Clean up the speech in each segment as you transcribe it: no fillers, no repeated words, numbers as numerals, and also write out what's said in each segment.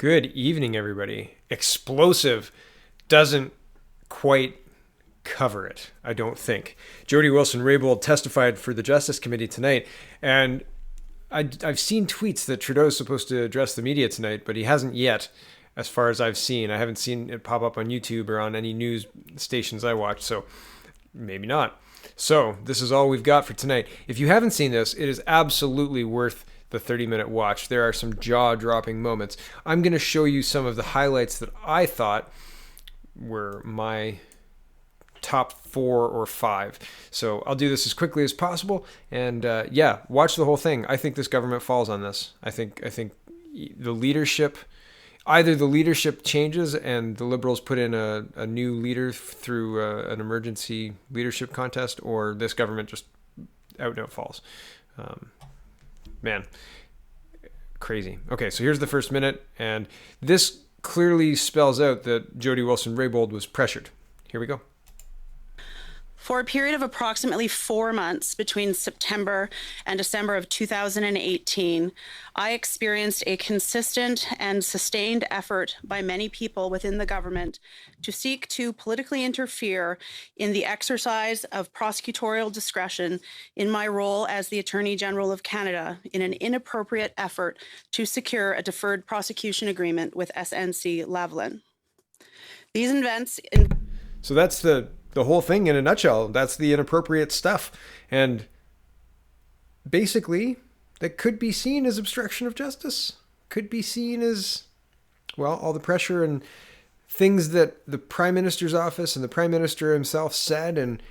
Good evening, everybody. Explosive doesn't quite cover it, I don't think. Jody Wilson-Raybould testified for the Justice Committee tonight, and I've seen tweets that Trudeau is supposed to address the media tonight, but he hasn't yet, as far as I've seen. I haven't seen it pop up on YouTube or on any news stations I watch, so maybe not. So this is all we've got for tonight. If you haven't seen this, it is absolutely worth the 30-minute watch. There are some jaw-dropping moments. I'm going to show you some of the highlights that I thought were my top 4 or 5. So I'll do this as quickly as possible. And watch the whole thing. I think this government falls on this. I think the leadership, either the leadership changes and the Liberals put in a new leader through an emergency leadership contest, or this government just out and out falls. Man, crazy. Okay, so here's the first minute, and this clearly spells out that Jody Wilson-Raybould was pressured. Here we go. For a period of approximately 4 months between September and December of 2018, I experienced a consistent and sustained effort by many people within the government to seek to politically interfere in the exercise of prosecutorial discretion in my role as the Attorney General of Canada in an inappropriate effort to secure a deferred prosecution agreement with SNC-Lavalin. These events... So that's the whole thing in a nutshell. That's the inappropriate stuff. And basically, that could be seen as obstruction of justice. Could be seen as, well, all the pressure and things that the Prime Minister's office and the Prime Minister himself said and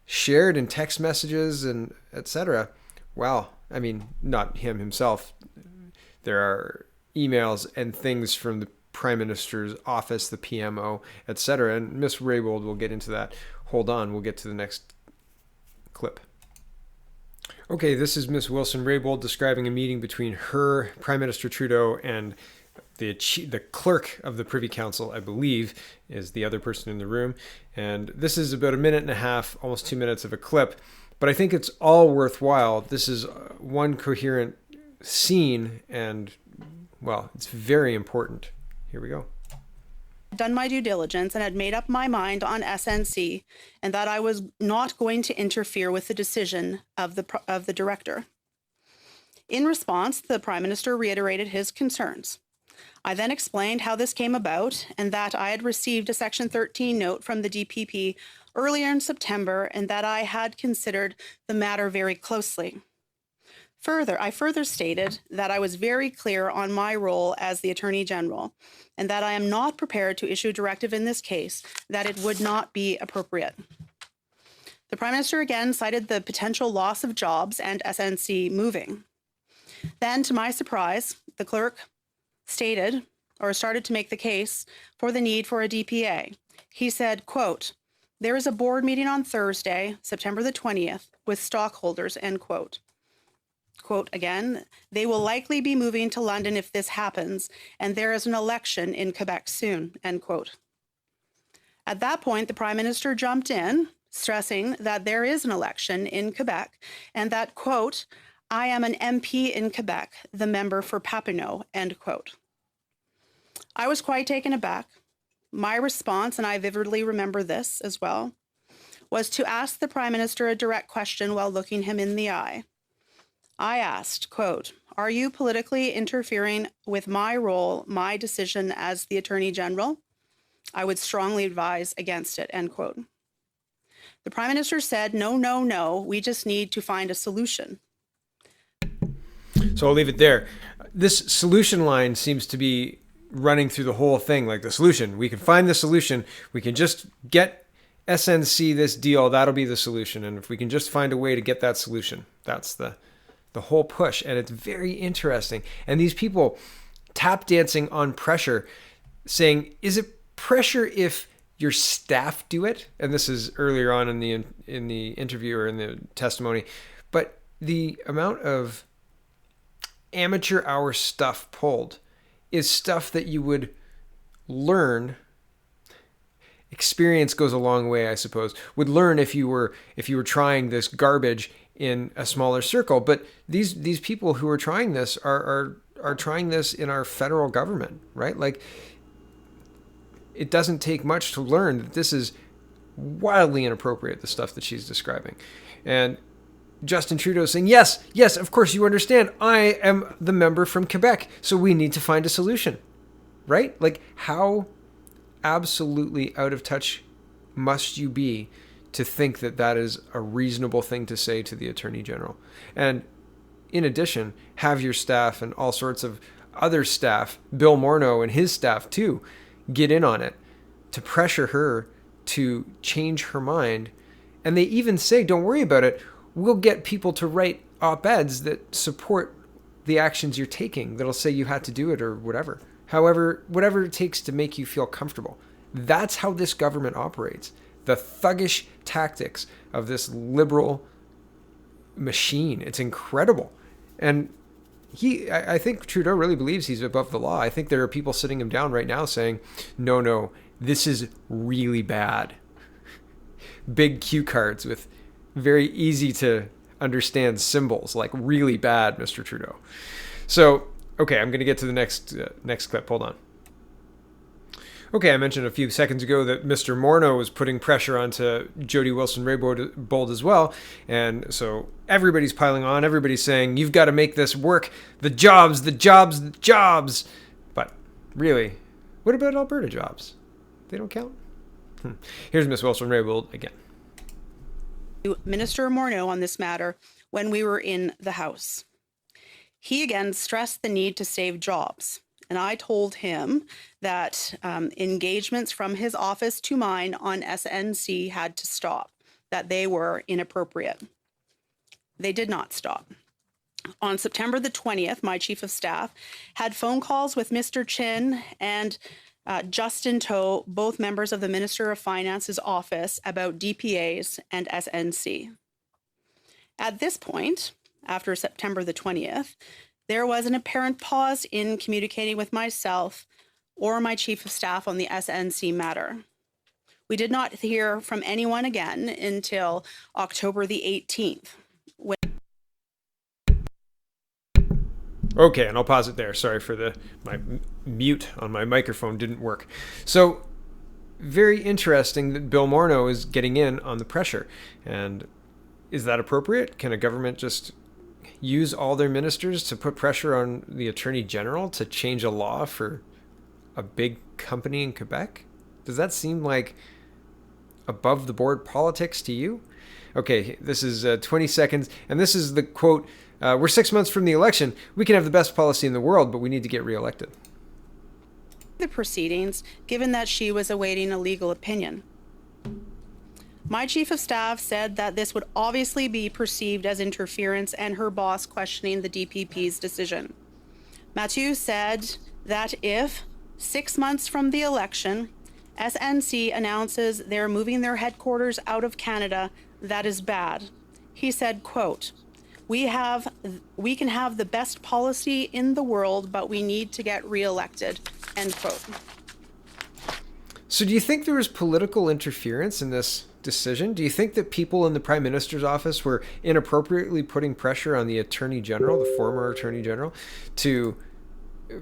shared in text messages and etc. Wow. I mean, not him himself. There are emails and things from the Prime Minister's office, the PMO, etc. And Miss Raybould will get into that. Hold on, we'll get to the next clip. Okay, this is Miss Wilson-Raybould describing a meeting between her, Prime Minister Trudeau, and the clerk of the Privy Council, I believe, is the other person in the room. And this is about a minute and a half, almost 2 minutes of a clip. But I think it's all worthwhile. This is one coherent scene, and, well, it's very important. Here we go. Done my due diligence and had made up my mind on SNC and that I was not going to interfere with the decision of the director. In response, the Prime Minister reiterated his concerns. I then explained how this came about and that I had received a Section 13 note from the DPP earlier in September and that I had considered the matter very closely. I further stated that I was very clear on my role as the Attorney General and that I am not prepared to issue a directive in this case, that it would not be appropriate. The Prime Minister again cited the potential loss of jobs and SNC moving. Then, to my surprise, the clerk started to make the case for the need for a DPA. He said, quote, "There is a board meeting on Thursday, September the 20th, with stockholders," end quote. Quote again, "They will likely be moving to London if this happens, and there is an election in Quebec soon," end quote. At that point, the Prime Minister jumped in, stressing that there is an election in Quebec and that, quote, "I am an MP in Quebec, the member for Papineau," end quote. I was quite taken aback. My response, and I vividly remember this as well, was to ask the Prime Minister a direct question while looking him in the eye. I asked, quote, "Are you politically interfering with my role, my decision as the Attorney General? I would strongly advise against it," end quote. The Prime Minister said, no, we just need to find a solution. So I'll leave it there. This solution line seems to be running through the whole thing, like the solution. We can find the solution. We can just get SNC this deal. That'll be the solution. And if we can just find a way to get that solution, that's the whole push. And it's very interesting. And these people tap dancing on pressure, saying, is it pressure if your staff do it? And this is earlier on in the interview or in the testimony. But the amount of amateur hour stuff pulled is stuff that you would learn. Experience goes a long way, I suppose. Would learn if you were trying this garbage in a smaller circle. But these people who are trying this are are trying this in our federal government, right? Like, it doesn't take much to learn that this is wildly inappropriate, the stuff that she's describing. And Justin Trudeau saying, yes, of course you understand. I am the member from Quebec, so we need to find a solution, right? Like, how absolutely out of touch must you be to think that that is a reasonable thing to say to the Attorney General? And in addition, have your staff and all sorts of other staff, Bill Morneau and his staff too, get in on it to pressure her to change her mind. And they even say, don't worry about it. We'll get people to write op-eds that support the actions you're taking, that'll say you had to do it or whatever. However, whatever it takes to make you feel comfortable. That's how this government operates. The thuggish tactics of this liberal machine. It's incredible. And I think Trudeau really believes he's above the law. I think there are people sitting him down right now saying, no, this is really bad. Big cue cards with very easy to understand symbols, like really bad, Mr. Trudeau. So, okay, I'm going to get to the next clip. Hold on. Okay, I mentioned a few seconds ago that Mr. Morneau was putting pressure onto Jody Wilson-Raybould as well. And so everybody's piling on. Everybody's saying, you've got to make this work. The jobs. But really, what about Alberta jobs? They don't count? Here's Ms. Wilson-Raybould again. Minister Morneau on this matter when we were in the House. He again stressed the need to save jobs. And I told him that engagements from his office to mine on SNC had to stop, that they were inappropriate. They did not stop. On September the 20th, my chief of staff had phone calls with Mr. Chin and Justin To, both members of the Minister of Finance's office, about DPAs and SNC. At this point, after September the 20th, there was an apparent pause in communicating with myself or my chief of staff on the SNC matter. We did not hear from anyone again until October the 18th. Okay, and I'll pause it there. Sorry for my mute on my microphone didn't work. So, very interesting that Bill Morneau is getting in on the pressure. And is that appropriate? Can a government just use all their ministers to put pressure on the Attorney General to change a law for a big company in Quebec? Does that seem like above the board politics to you? Okay, this is 20 seconds, and this is the quote, we're 6 months from the election. We can have the best policy in the world, but we need to get reelected. The proceedings, given that she was awaiting a legal opinion. My chief of staff said that this would obviously be perceived as interference and her boss questioning the DPP's decision. Mathieu said that if 6 months from the election, SNC announces they're moving their headquarters out of Canada, that is bad. He said, quote, we can have the best policy in the world, but we need to get reelected, end quote. So do you think there was political interference in this decision? Do you think that people in the Prime Minister's office were inappropriately putting pressure on the Attorney General, the former Attorney General,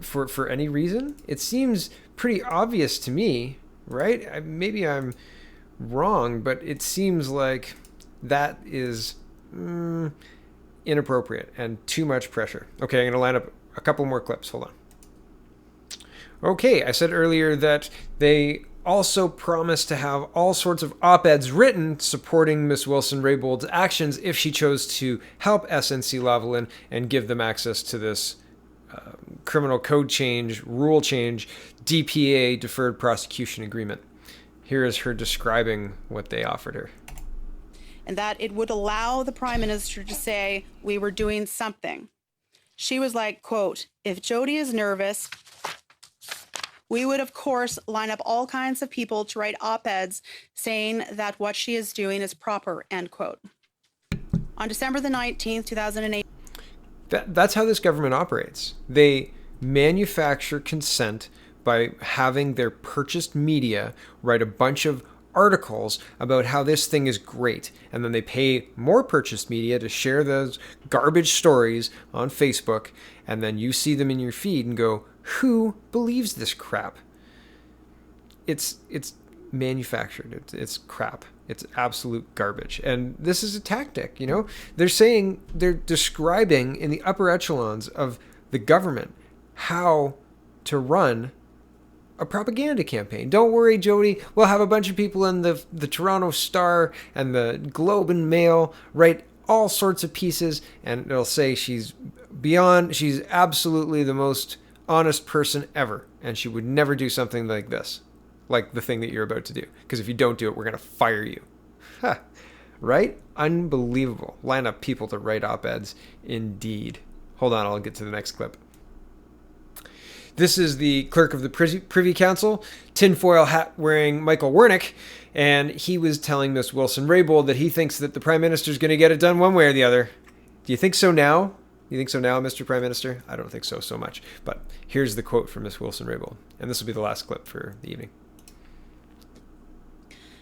for any reason? It seems pretty obvious to me, right? Maybe I'm wrong, but it seems like that is inappropriate and too much pressure. Okay, I'm going to line up a couple more clips. Hold on. Okay, I said earlier that they also promised to have all sorts of op-eds written supporting Ms. Wilson-Raybould's actions if she chose to help SNC-Lavalin and give them access to this criminal code change, rule change, DPA, deferred prosecution agreement. Here is her describing what they offered her. And that it would allow the Prime Minister to say, we were doing something. She was like, quote, if Jody is nervous, we would, of course, line up all kinds of people to write op-eds saying that what she is doing is proper, end quote. On December the 19th, 2008. That's how this government operates. They manufacture consent by having their purchased media write a bunch of articles about how this thing is great. And then they pay more purchased media to share those garbage stories on Facebook. And then you see them in your feed and go, who believes this crap? It's manufactured. It's crap. It's absolute garbage. And this is a tactic, you know? They're describing in the upper echelons of the government how to run a propaganda campaign. Don't worry, Jody. We'll have a bunch of people in the Toronto Star and the Globe and Mail write all sorts of pieces, and it'll say she's absolutely the most honest person ever, and she would never do something like this, like the thing that you're about to do. Because if you don't do it, we're going to fire you. Huh. Right? Unbelievable. Line up people to write op-eds. Indeed. Hold on, I'll get to the next clip. This is the clerk of the Privy Council, tinfoil hat wearing Michael Wernick, and he was telling Miss Wilson-Raybould that he thinks that the Prime Minister's going to get it done one way or the other. Do you think so now? You think so now, Mr. Prime Minister? I don't think so much. But here's the quote from Miss Wilson-Raybould, and this will be the last clip for the evening.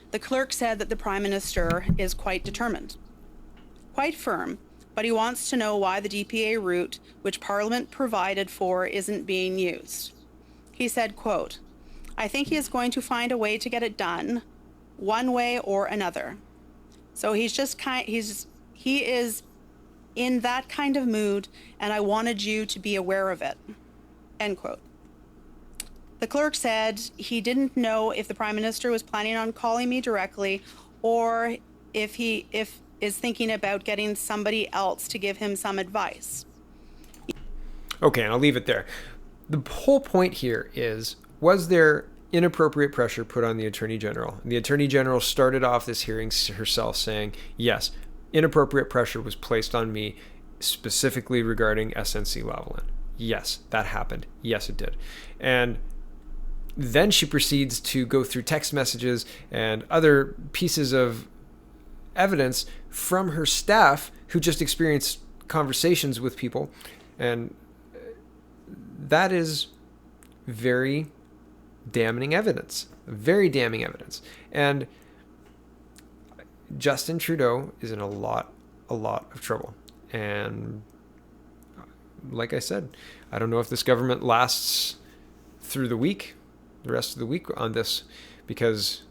The clerk said that the Prime Minister is quite determined, quite firm, but he wants to know why the DPA route, which Parliament provided for, isn't being used. He said, quote, I think he is going to find a way to get it done, one way or another. So he is in that kind of mood, and I wanted you to be aware of it, end quote. The clerk said he didn't know if the Prime Minister was planning on calling me directly or if is thinking about getting somebody else to give him some advice. Okay, and I'll leave it there. The whole point here is, was there inappropriate pressure put on the Attorney General? And the Attorney General started off this hearing herself saying, yes, inappropriate pressure was placed on me specifically regarding SNC-Lavalin. Yes, that happened. Yes, it did. And then she proceeds to go through text messages and other pieces of evidence from her staff who just experienced conversations with people. And that is very damning evidence. Very damning evidence. And Justin Trudeau is in a lot of trouble. And like I said, I don't know if this government lasts through the rest of the week on this, because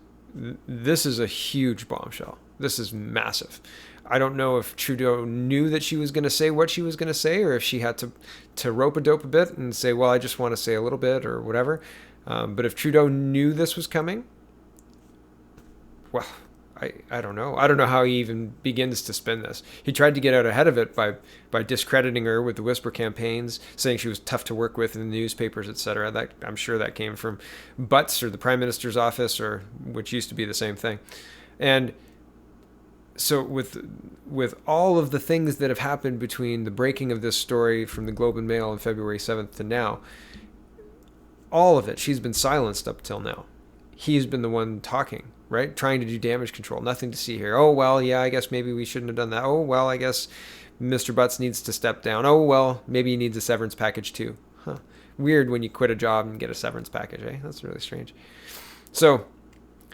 this is a huge bombshell. This is massive. I don't know if Trudeau knew that she was going to say what she was going to say, or if she had to rope a dope a bit and say, well, I just want to say a little bit or whatever. But if Trudeau knew this was coming, well, I don't know. I don't know how he even begins to spin this. He tried to get out ahead of it by discrediting her with the whisper campaigns, saying she was tough to work with in the newspapers, etc. That I'm sure that came from Butts or the Prime Minister's office, or which used to be the same thing. And so with all of the things that have happened between the breaking of this story from the Globe and Mail on February 7th to now, all of it, she's been silenced up till now. He's been the one talking, right? Trying to do damage control. Nothing to see here. Oh, well, yeah, I guess maybe we shouldn't have done that. Oh, well, I guess Mr. Butts needs to step down. Oh, well, maybe he needs a severance package too. Huh. Weird when you quit a job and get a severance package, eh? That's really strange. So,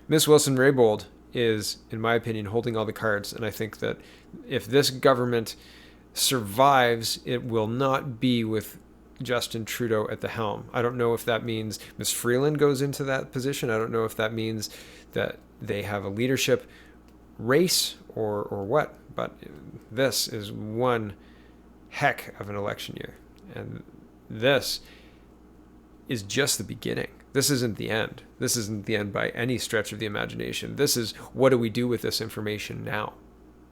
Miss Wilson-Raybould is, in my opinion, holding all the cards. And I think that if this government survives, it will not be with Justin Trudeau at the helm. I don't know if that means Ms. Freeland goes into that position. I don't know if that means that they have a leadership race or what. But this is one heck of an election year. And this is just the beginning. This isn't the end. This isn't the end by any stretch of the imagination. This is, what do we do with this information now,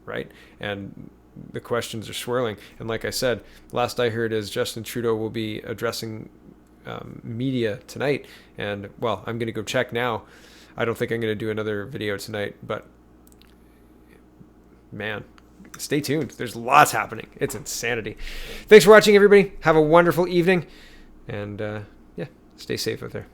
right? And the questions are swirling. And like I said, last I heard is Justin Trudeau will be addressing media tonight. And, well, I'm going to go check now. I don't think I'm going to do another video tonight, but, man, stay tuned. There's lots happening. It's insanity. Thanks for watching, everybody. Have a wonderful evening. And, yeah, stay safe out there.